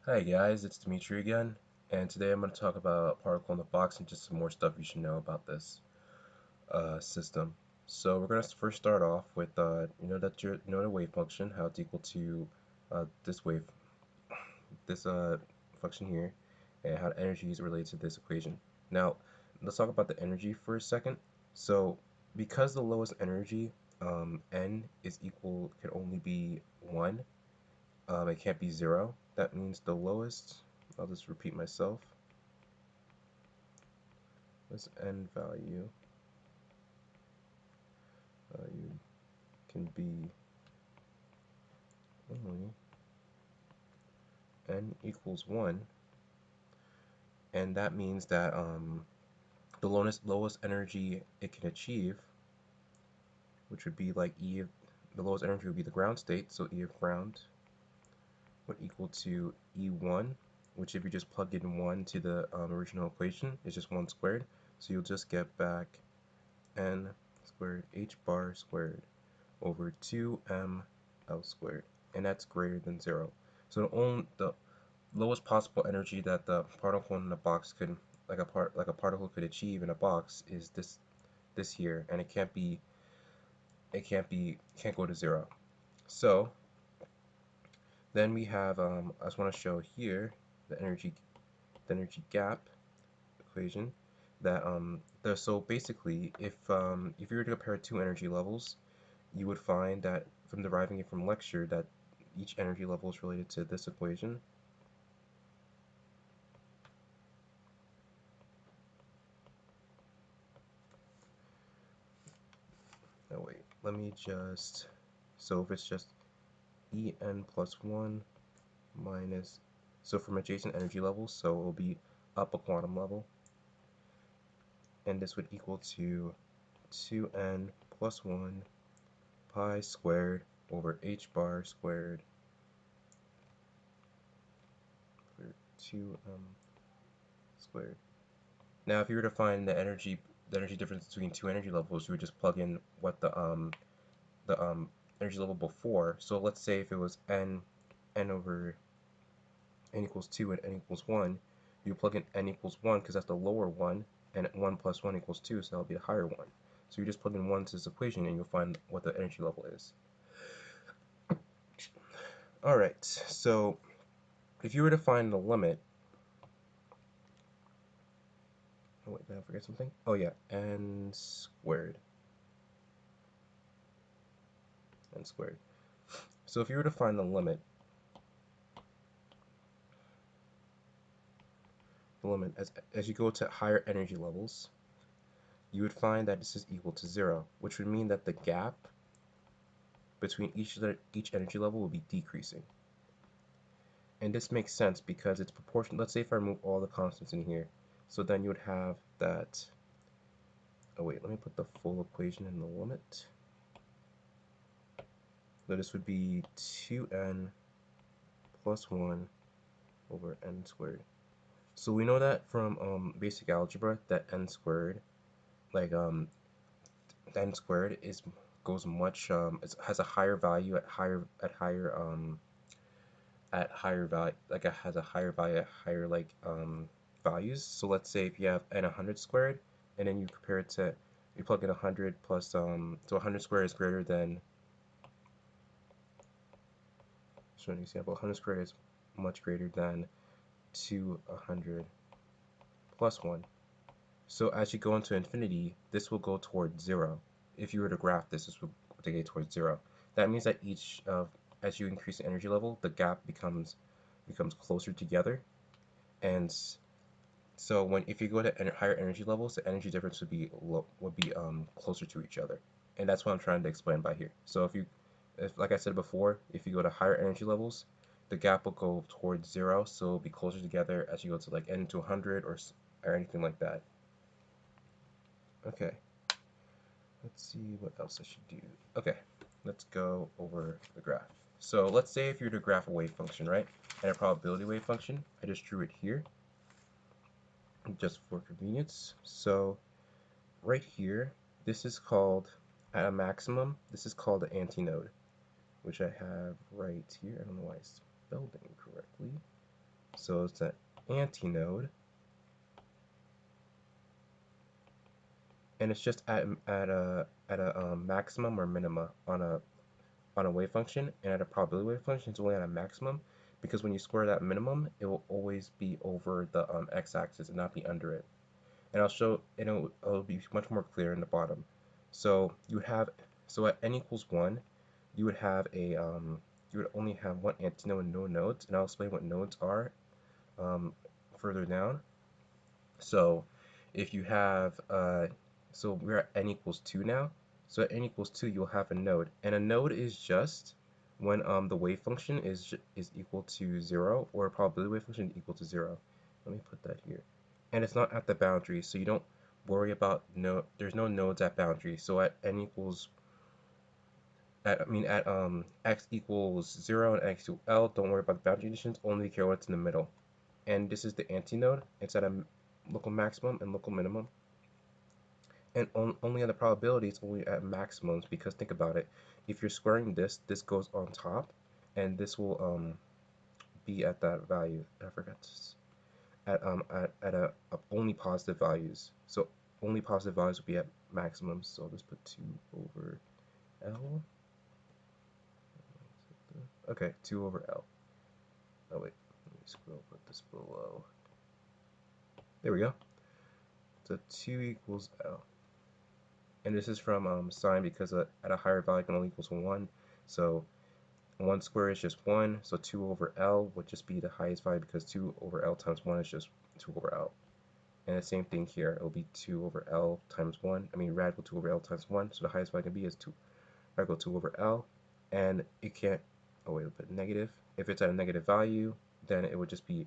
Hi guys, it's Dimitri again, and today I'm going to talk about particle in the box and just some more stuff you should know about this system. So we're going to first start off with you know the wave function, how it's equal to this function here, and how the energy is related to this equation. Now let's talk about the energy for a second. So because the lowest energy n is equal can only be 1. It can't be 0. That means the lowest, I'll just repeat myself, this n value can be only n equals 1, and that means that the lowest energy it can achieve, which would be like E of, the lowest energy would be the ground state, so E of ground would equal to E1, which if you just plug in 1 to the original equation, is just 1 squared, so you'll just get back n squared h bar squared over 2m L squared, and that's greater than 0. So the lowest possible energy that the particle in the box could, like a particle could achieve in a box is this here, and can't go to 0. So then we have I just want to show here the energy gap equation that so basically if you were to compare two energy levels, you would find that from deriving it from lecture that each energy level is related to this equation. No, wait, let me just, so if it's just En plus 1 minus, so from adjacent energy levels, so it will be up a quantum level, and this would equal to 2n plus 1 pi squared over h bar squared for 2m squared. Now, if you were to find the energy difference between two energy levels, you would just plug in what the energy level before. So let's say if it was n over n equals 2 and n equals 1, you plug in n equals 1 because that's the lower one, and 1 plus 1 equals 2, so that'll be the higher one. So you just plug in 1 to this equation and you'll find what the energy level is. Alright, so if you were to find the limit, oh wait, did I forget something? Oh yeah, n squared. N squared. So if you were to find the limit as you go to higher energy levels, you would find that this is equal to 0, which would mean that the gap between each energy level will be decreasing. And this makes sense because it's proportional. Let's say if I remove all the constants in here, so then you would have that, oh wait, let me put the full equation in the limit. So this would be 2n plus 1 over n squared. So we know that from basic algebra that n squared, like n squared goes much has a higher value at higher value, like it has a higher value at higher values. So let's say if you have n 100 squared, and then you compare it to, you plug in 100 plus so 100 squared is greater than, so an example, 100 squared is much greater than 200 plus 1. So as you go into infinity, this will go towards 0. If you were to graph this, this would go towards 0. That means that as you increase the energy level, the gap becomes closer together, and so if you go to higher energy levels, the energy difference would be closer to each other, and that's what I'm trying to explain by here. So if like I said before, if you go to higher energy levels, the gap will go towards 0, so it'll be closer together as you go to like n to 100 or anything like that. Okay, let's see what else I should do. Okay, let's go over the graph. So let's say if you were to graph a wave function, right, and a probability wave function, I just drew it here just for convenience. So right here, this is called, at a maximum, this is called the antinode, which I have right here. I don't know why I spelled it incorrectly. So it's an antinode, and it's just at a maximum or minima on a wave function, and at a probability wave function, it's only at a maximum, because when you square that minimum, it will always be over the x-axis and not be under it. And I'll show, and it'll be much more clear in the bottom. So so at n equals 1, you would have you would only have one antinode and no nodes, and I'll explain what nodes are further down. So if you have, so we're at n equals 2 now. So at n equals 2, you'll have a node, and a node is just when the wave function is equal to 0, or a probability wave function equal to 0. Let me put that here. And it's not at the boundary, so you don't worry about there's no nodes at boundary. So at n equals at x equals 0 and x to L, don't worry about the boundary conditions, only care what's in the middle. And this is the antinode. It's at a local maximum and local minimum. And only on the probability, it's only at maximums, because think about it. If you're squaring this goes on top, and this will be at that value. I forgot this. At only positive values. So only positive values will be at maximums. So I'll just put 2 over L. Okay, 2 over L. Oh wait, let me scroll, put this below. There we go. So 2 equals L. And this is from sine, because at a higher value it can only equals 1. So 1 squared is just 1, so 2 over L would just be the highest value, because 2 over L times 1 is just 2 over L. And the same thing here, it will be 2 over L times 1. I mean, radical 2 over L times 1, so the highest value can be is radical 2 over L. And it can't, oh wait, but negative. If it's at a negative value, then it would just be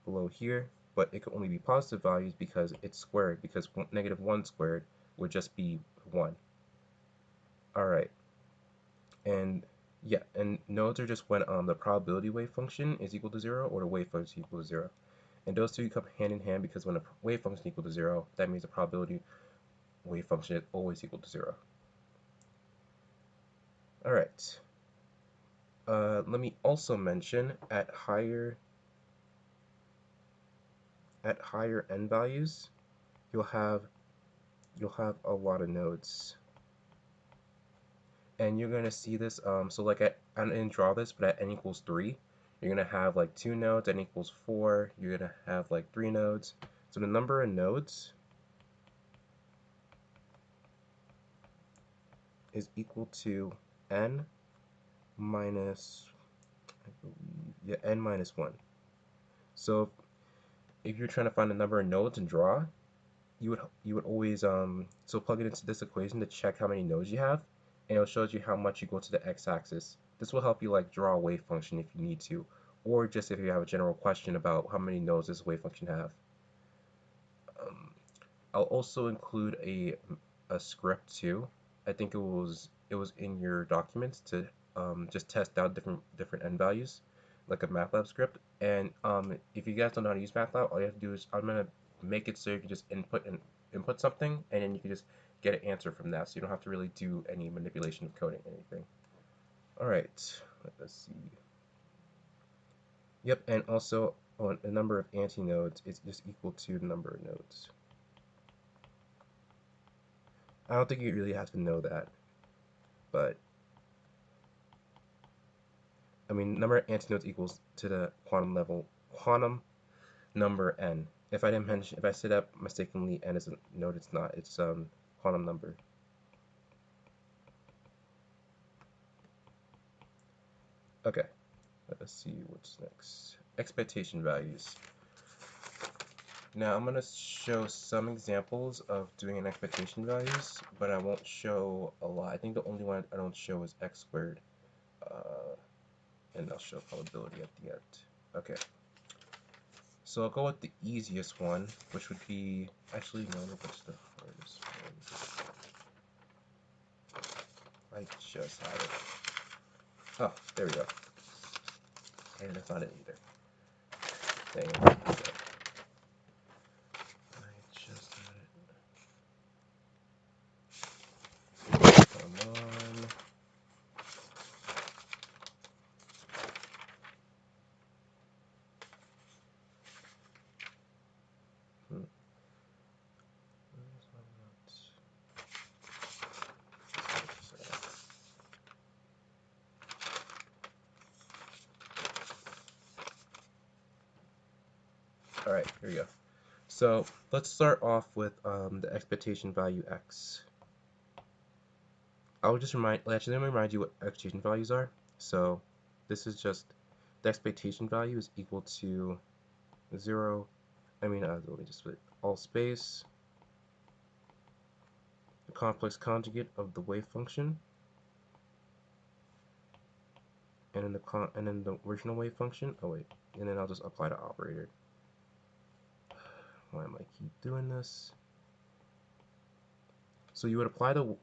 below here, but it could only be positive values because it's squared, because negative 1 squared would just be 1. Alright, and yeah, and nodes are just when the probability wave function is equal to 0 or the wave function is equal to 0. And those two come hand in hand, because when a wave function is equal to 0, that means the probability wave function is always equal to 0. Alright, let me also mention at higher n values, you'll have a lot of nodes. And you're going to see this, so like I didn't draw this, but at n equals 3, you're going to have like 2 nodes. At n equals 4, you're going to have like 3 nodes. So the number of nodes is equal to n minus, I believe, yeah, n minus 1. So if you're trying to find the number of nodes and draw, you would always so plug it into this equation to check how many nodes you have, and it shows you how much you go to the x-axis. This will help you like draw a wave function if you need to, or just if you have a general question about how many nodes this wave function have. I'll also include a script too. I think it was in your documents to just test out different n values, like a MATLAB script. And if you guys don't know how to use MATLAB, all you have to do is, I'm gonna make it so you can just input something, and then you can just get an answer from that, so you don't have to really do any manipulation of coding or anything. Alright, let's see. Yep, and also on the number of antinodes is just equal to the number of nodes. I don't think you really have to know that, but I mean, number of antinodes equals to the quantum number n. If I didn't mention, if I said that mistakenly, n is a node, it's not. It's quantum number. Okay, let's see what's next. Expectation values. Now I'm gonna show some examples of doing an expectation values, but I won't show a lot. I think the only one I don't show is x squared, and I'll show probability at the end. Okay. So I'll go with the easiest one, which would be, actually, no, what's the hardest one? I just had it. Oh, there we go. And that's not it either. Dang it. I just had it. Come on. Alright, here we go. So let's start off with the expectation value x. I'll just actually let me remind you what expectation values are. So this is just the expectation value is equal to 0, let me just split all space, the complex conjugate of the wave function, and then the original wave function. Oh wait, and then I'll just apply the operator. Why am I keep doing this? So you would apply the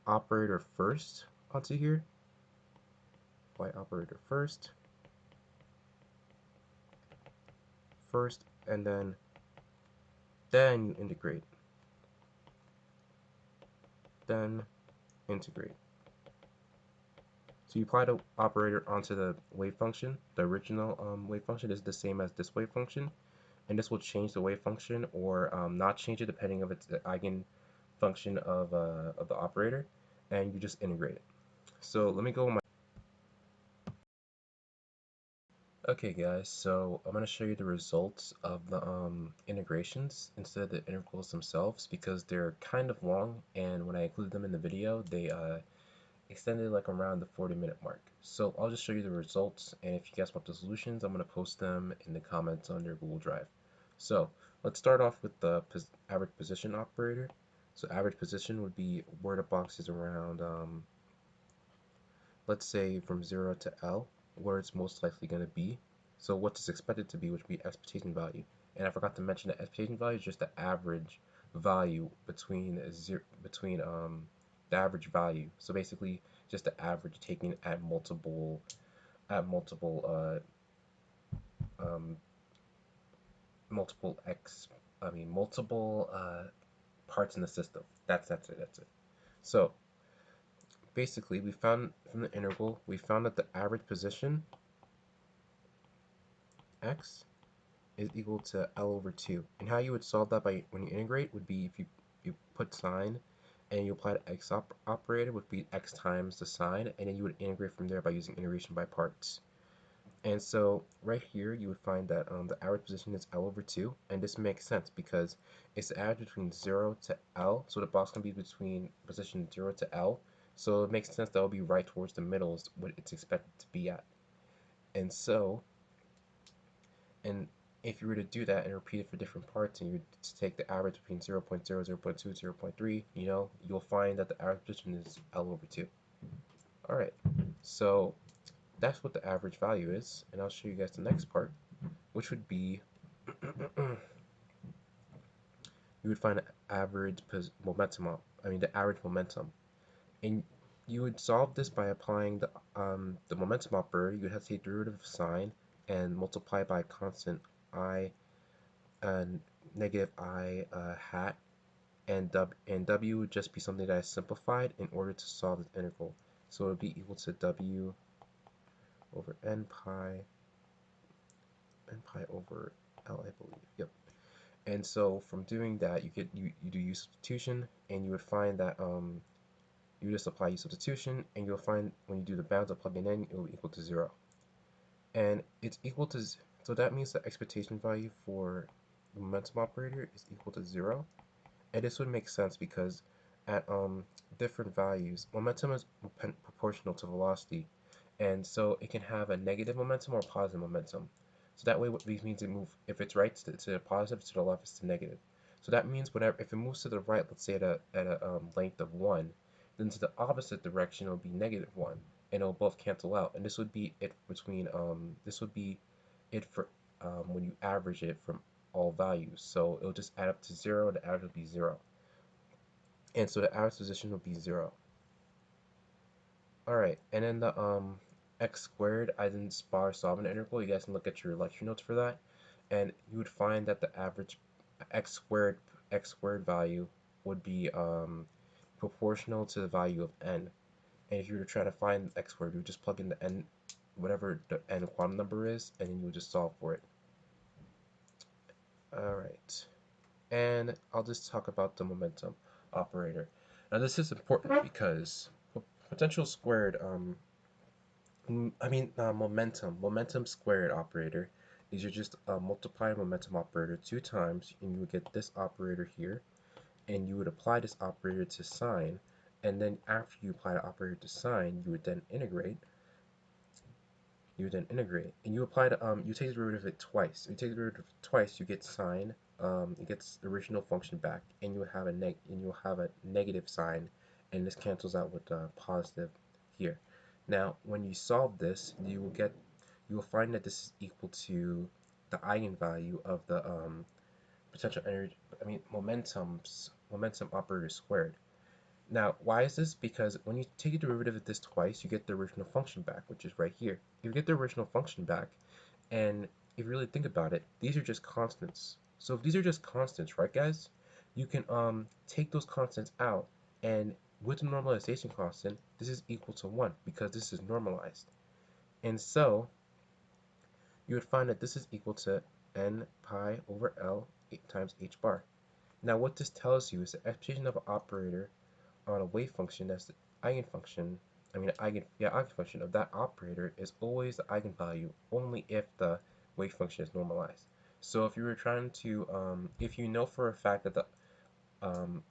operator first onto here. Apply operator first, and then you integrate. Then integrate. So you apply the operator onto the wave function. The original wave function is the same as this wave function, and this will change the wave function or not change it depending on its the eigen function of the operator, and you just integrate it. So let me go. Okay guys, so I'm going to show you the results of the integrations instead of the integrals themselves because they're kind of long, and when I included them in the video they extended like around the 40-minute mark. So I'll just show you the results, and if you guys want the solutions I'm going to post them in the comments on your Google Drive. So let's start off with the average position operator. So average position would be where the box is around, let's say from 0 to L, where it's most likely going to be. So what is expected to be, which would be expectation value. And I forgot to mention that expectation value is just the average value between the average value. So basically, just the average taken at multiple um, multiple x multiple parts in the system. That's it. So basically, we found from the integral, we found that the average position x is equal to L over 2. And how you would solve that by when you integrate would be if you put sign and you apply the x operator would be x times the sign, and then you would integrate from there by using integration by parts. And so right here you would find that the average position is L over 2, and this makes sense because it's the average between 0 to L, so the box can be between position 0 to L, so it makes sense that will be right towards the middle is what it's expected to be at. And so, and if you were to do that and repeat it for different parts, and you take the average between 0 0.0, 0 0.2, 0 0.3, you'll find that the average position is L over 2. Alright, so that's what the average value is, and I'll show you guys the next part, which would be you would find the average momentum, the average momentum, and you would solve this by applying the momentum operator. You would have to take derivative of sine and multiply by constant I and negative I hat, and W would just be something that I simplified in order to solve this integral. So it would be equal to W over n pi over L, I believe. Yep. And so from doing that, you do U substitution, and you would find that you just apply U substitution, and you'll find when you do the bounds of plugging in, it will be equal to 0. And it's equal to, so that means the expectation value for the momentum operator is equal to 0. And this would make sense because at different values, momentum is proportional to velocity, and so it can have a negative momentum or positive momentum. So that way, what these means it move, if it's right to the positive, to the left is to negative. So that means if it moves to the right, let's say at a length of 1, then to the opposite direction it'll be negative 1, and it'll both cancel out. And this would be it between this would be it for when you average it from all values. So it'll just add up to 0. The average will be 0, and so the average position will be 0. All right, and then the x squared, I didn't bother solving the integral. You guys can look at your lecture notes for that, and you would find that the average x squared value would be proportional to the value of n. And if you were to try to find x squared, you would just plug in the n, whatever the n quantum number is, and then you would just solve for it. All right, and I'll just talk about the momentum operator. Now this is important because potential squared momentum squared operator is you just multiply momentum operator 2 times, and you would get this operator here, and you would apply this operator to sine, and then after you apply the operator to sine, you would then integrate. And you apply the you take the derivative of it twice. You take the derivative twice, you get sine. It gets the original function back, and you'll have a negative sign, and this cancels out with the positive here. Now, when you solve this, you will find that this is equal to the eigenvalue of the potential energy, momentum operator squared. Now, why is this? Because when you take a derivative of this twice, you get the original function back, which is right here. You get the original function back, and if you really think about it, these are just constants. So if these are just constants, right, guys, you can take those constants out, and with the normalization constant, this is equal to 1 because this is normalized. And so you would find that this is equal to n pi over L times h bar. Now what this tells you is the expectation of an operator on a wave function that's the eigenfunction, eigenfunction of that operator is always the eigenvalue only if the wave function is normalized. So if you were trying to, if you know for a fact that the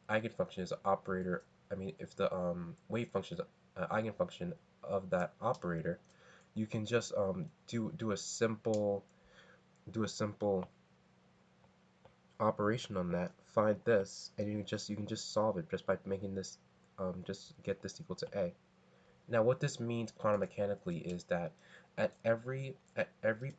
eigenfunction is an operator, if the wave function is an eigenfunction of that operator, you can just do a simple operation on that, find this, and you can just solve it just by making this just get this equal to a. Now what this means quantum mechanically is that at every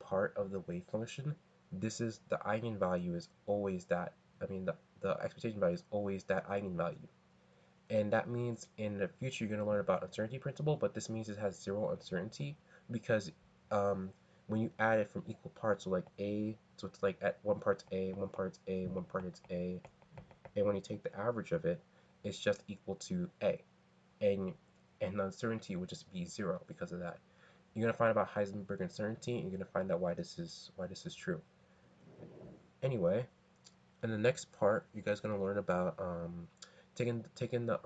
part of the wave function, this is the eigenvalue is always that. The expectation value is always that eigenvalue. And that means in the future you're going to learn about uncertainty principle, but this means it has zero uncertainty because when you add it from equal parts, so like a, so it's like at one part's a, one part's a, one part is a, and when you take the average of it, it's just equal to a, and the uncertainty would just be 0 because of that. You're gonna find about Heisenberg uncertainty, and you're gonna find out why this is true. Anyway, in the next part, you guys are gonna learn about taking the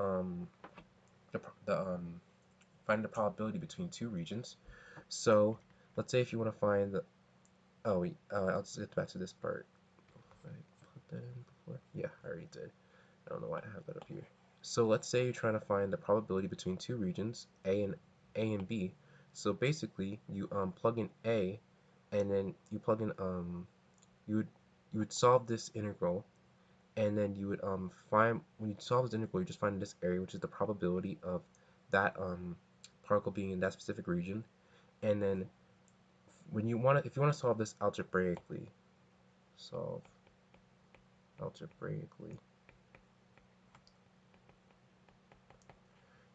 finding the probability between two regions. So let's say if you want to find the I'll just get back to this part. I put that in before. Yeah, I already did. I don't know why I have that up here. So let's say you're trying to find the probability between two regions, A and B. So basically, you plug in A, and then you plug in you would solve this integral, and then you would find when you solve this integral, you just find this area, which is the probability of that particle being in that specific region, and then if you want to solve this algebraically, solve algebraically,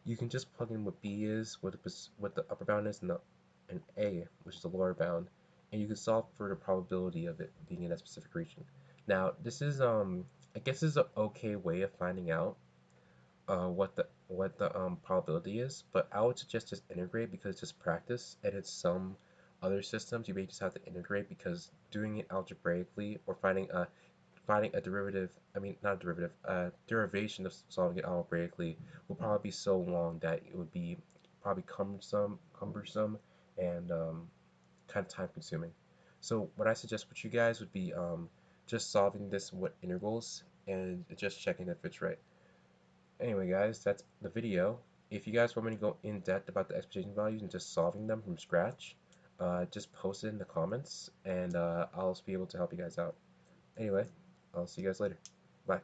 you can just plug in what B is, what the upper bound is, and A, which is the lower bound, and you can solve for the probability of it being in that specific region. Now, this is I guess this is an okay way of finding out what the probability is, but I would suggest just integrate because it's just practice, and in some other systems you may just have to integrate because doing it algebraically or finding a derivative, not a derivative, a derivation of solving it algebraically will probably be so long that it would be probably cumbersome and kind of time consuming. So what I suggest with you guys would be just solving this with integrals and just checking if it's right. Anyway guys, that's the video. If you guys want me to go in depth about the expectation values and just solving them from scratch, just post it in the comments and I'll be able to help you guys out. Anyway, I'll see you guys later. Bye.